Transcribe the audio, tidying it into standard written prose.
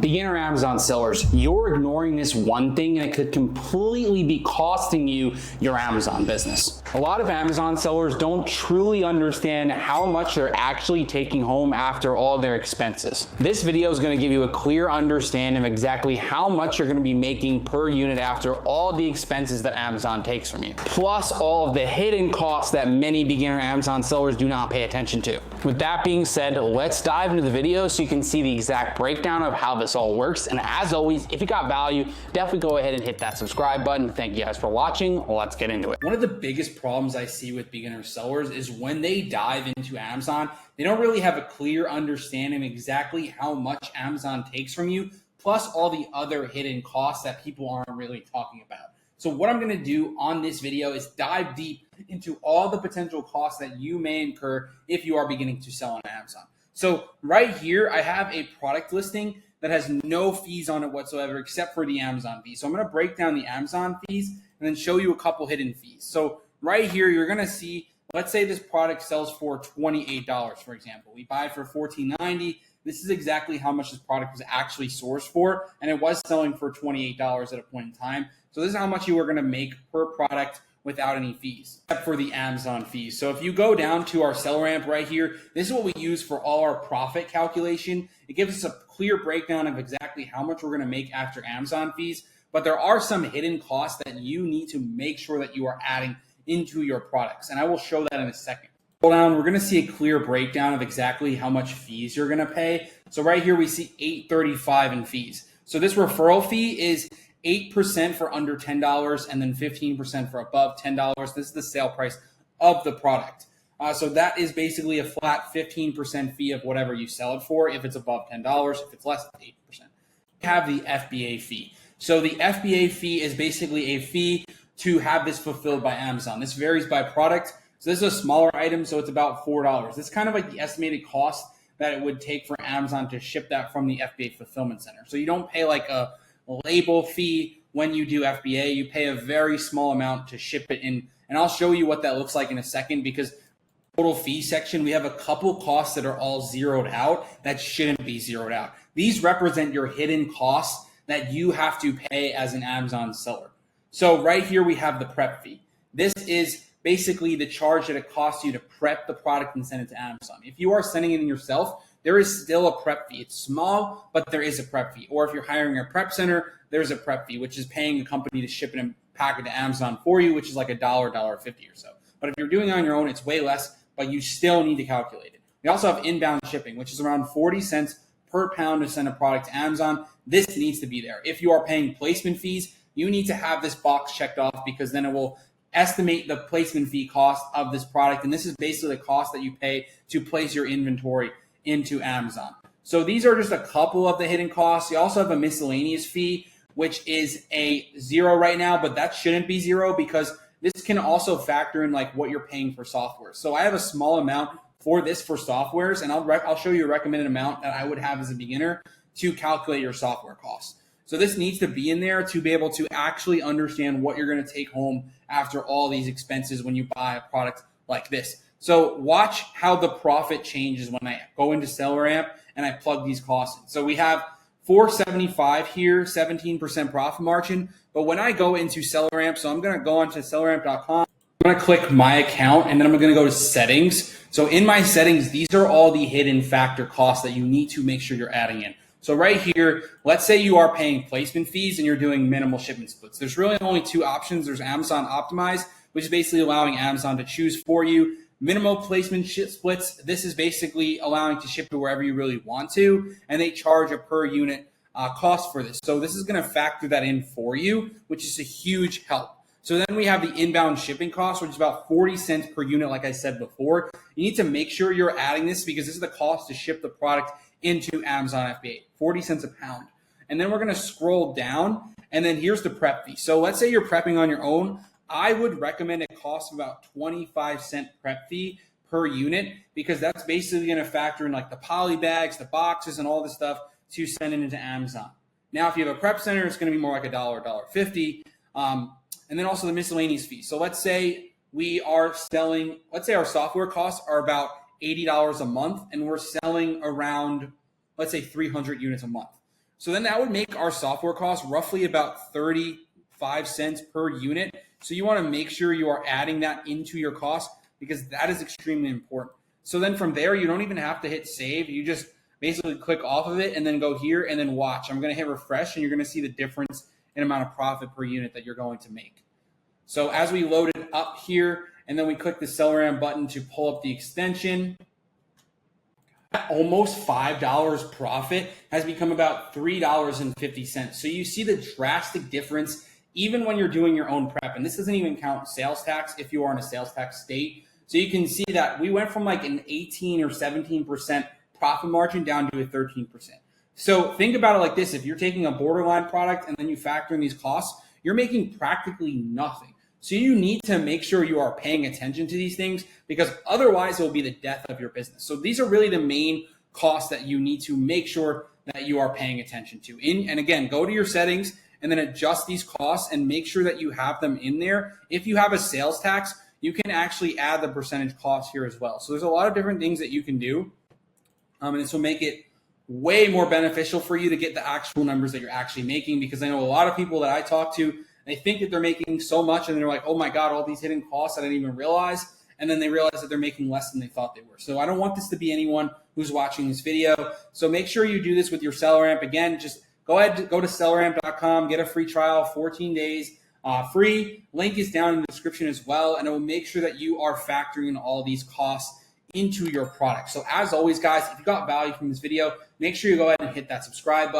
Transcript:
Beginner Amazon sellers, you're ignoring this one thing and it could completely be costing you your Amazon business. A lot of Amazon sellers don't truly understand how much they're actually taking home after all their expenses. This video is going to give you a clear understanding of exactly how much you're going to be making per unit after all the expenses that Amazon takes from you, plus all of the hidden costs that many beginner Amazon sellers do not pay attention to. With that being said, let's dive into the video so you can see the exact breakdown of how this all works. And as always, if you got value, definitely go ahead and hit that subscribe button. Thank you guys for watching. Let's get into it. One of the biggest problems I see with beginner sellers is when they dive into Amazon, they don't really have a clear understanding of exactly how much Amazon takes from you, plus all the other hidden costs that people aren't really talking about. So what I'm going to do on this video is dive deep into all the potential costs that you may incur if you are beginning to sell on Amazon. So right here, I have a product listing that has no fees on it whatsoever except for the Amazon fees. So I'm going to break down the Amazon fees and then show you a couple hidden fees. So right here, you're going to see, let's say this product sells for $28, for example. We buy it for $14.90. This is exactly how much this product was actually sourced for, and it was selling for $28 at a point in time. So this is how much you are going to make per product without any fees, except for the Amazon fees. So if you go down to our SellerAmp right here, this is what we use for all our profit calculation. It gives us a clear breakdown of exactly how much we're going to make after Amazon fees, but there are some hidden costs that you need to make sure that you are adding into your products, and I will show that in a second. Scroll down, we're going to see a clear breakdown of exactly how much fees you're going to pay. So right here, we see $8.35 in fees. So this referral fee is 8% for under $10 and then 15% for above $10. This is the sale price of the product. So that is basically a flat 15% fee of whatever you sell it for if it's above $10, if it's less than 8%. You have the FBA fee. So the FBA fee is basically a fee to have this fulfilled by Amazon. This varies by product. So this is a smaller item, so it's about $4. This is kind of like the estimated cost that it would take for Amazon to ship that from the FBA fulfillment center. So you don't pay like a label fee when you do FBA. You pay a very small amount to ship it in. And I'll show you what that looks like in a second, because total fee section, we have a couple costs that are all zeroed out that shouldn't be zeroed out. These represent your hidden costs that you have to pay as an Amazon seller. So right here, we have the prep fee. This is basically the charge that it costs you to prep the product and send it to Amazon. If you are sending it in yourself, there is still a prep fee. It's small, but there is a prep fee. Or if you're hiring a prep center, there's a prep fee, which is paying a company to ship it and pack it to Amazon for you, which is like $1.50 or so. But if you're doing it on your own, it's way less, but you still need to calculate it. We also have inbound shipping, which is around 40 cents per pound to send a product to Amazon. This needs to be there. If you are paying placement fees, you need to have this box checked off, because then it will estimate the placement fee cost of this product. And this is basically the cost that you pay to place your inventory into Amazon. So these are just a couple of the hidden costs. You also have a miscellaneous fee, which is a zero right now, but that shouldn't be zero, because this can also factor in like what you're paying for software. So I have a small amount for this for softwares, and I'll show you a recommended amount that I would have as a beginner to calculate your software costs. So this needs to be in there to be able to actually understand what you're going to take home after all these expenses when you buy a product like this. So watch how the profit changes when I go into SellerAmp and I plug these costs in. So we have $475 here, 17% profit margin. But when I go into SellerAmp, so I'm going to go onto SellerAmp.com. I'm going to click my account, and then I'm going to go to settings. So in my settings, these are all the hidden factor costs that you need to make sure you're adding in. So right here, let's say you are paying placement fees and you're doing minimal shipment splits. There's really only two options. There's Amazon Optimize, which is basically allowing Amazon to choose for you. Minimal placement splits, this is basically allowing to ship to wherever you really want to, and they charge a per unit cost for this. So this is going to factor that in for you, which is a huge help. So then we have the inbound shipping cost, which is about 40 cents per unit, like I said before. You need to make sure you're adding this, because this is the cost to ship the product into Amazon FBA, 40 cents a pound. And then we're going to scroll down, and then here's the prep fee. So let's say you're prepping on your own. I would recommend a cost of about 25-cent prep fee per unit, because that's basically going to factor in like the poly bags, the boxes, and all this stuff to send it into Amazon. Now, if you have a prep center, it's going to be more like $1, $1.50. And then also the miscellaneous fee. So let's say we are selling, let's say our software costs are about $80 a month, and we're selling around, let's say 300 units a month. So then that would make our software cost roughly about 35 cents per unit. So you want to make sure you are adding that into your cost because that is extremely important. So then from there, you don't even have to hit save. You just basically click off of it and then go here and then watch. I'm going to hit refresh and you're going to see the difference in amount of profit per unit that you're going to make. So as we load it up here and then we click the SellerAmp button to pull up the extension, almost $5 profit has become about $3.50. So you see the drastic difference even when you're doing your own prep. And this doesn't even count sales tax if you are in a sales tax state. So you can see that we went from like an 18 or 17% profit margin down to a 13%. So think about it like this. If you're taking a borderline product and then you factor in these costs, you're making practically nothing. So you need to make sure you are paying attention to these things because otherwise it will be the death of your business. So these are really the main costs that you need to make sure that you are paying attention to. And again, go to your settings and then adjust these costs and make sure that you have them in there. If you have a sales tax, you can actually add the percentage cost here as well. So there's a lot of different things that you can do. And this will make it way more beneficial for you to get the actual numbers that you're actually making because I know a lot of people that I talk to, they think that they're making so much and they're like, oh my God, all these hidden costs I didn't even realize. And then they realize that they're making less than they thought they were. So I don't want this to be anyone who's watching this video. So make sure you do this with your SellerAmp. Again, just go ahead, go to selleramp.com, get a free trial, 14 days free. Link is down in the description as well. And it will make sure that you are factoring in all these costs into your product. So as always, guys, if you got value from this video, make sure you go ahead and hit that subscribe button.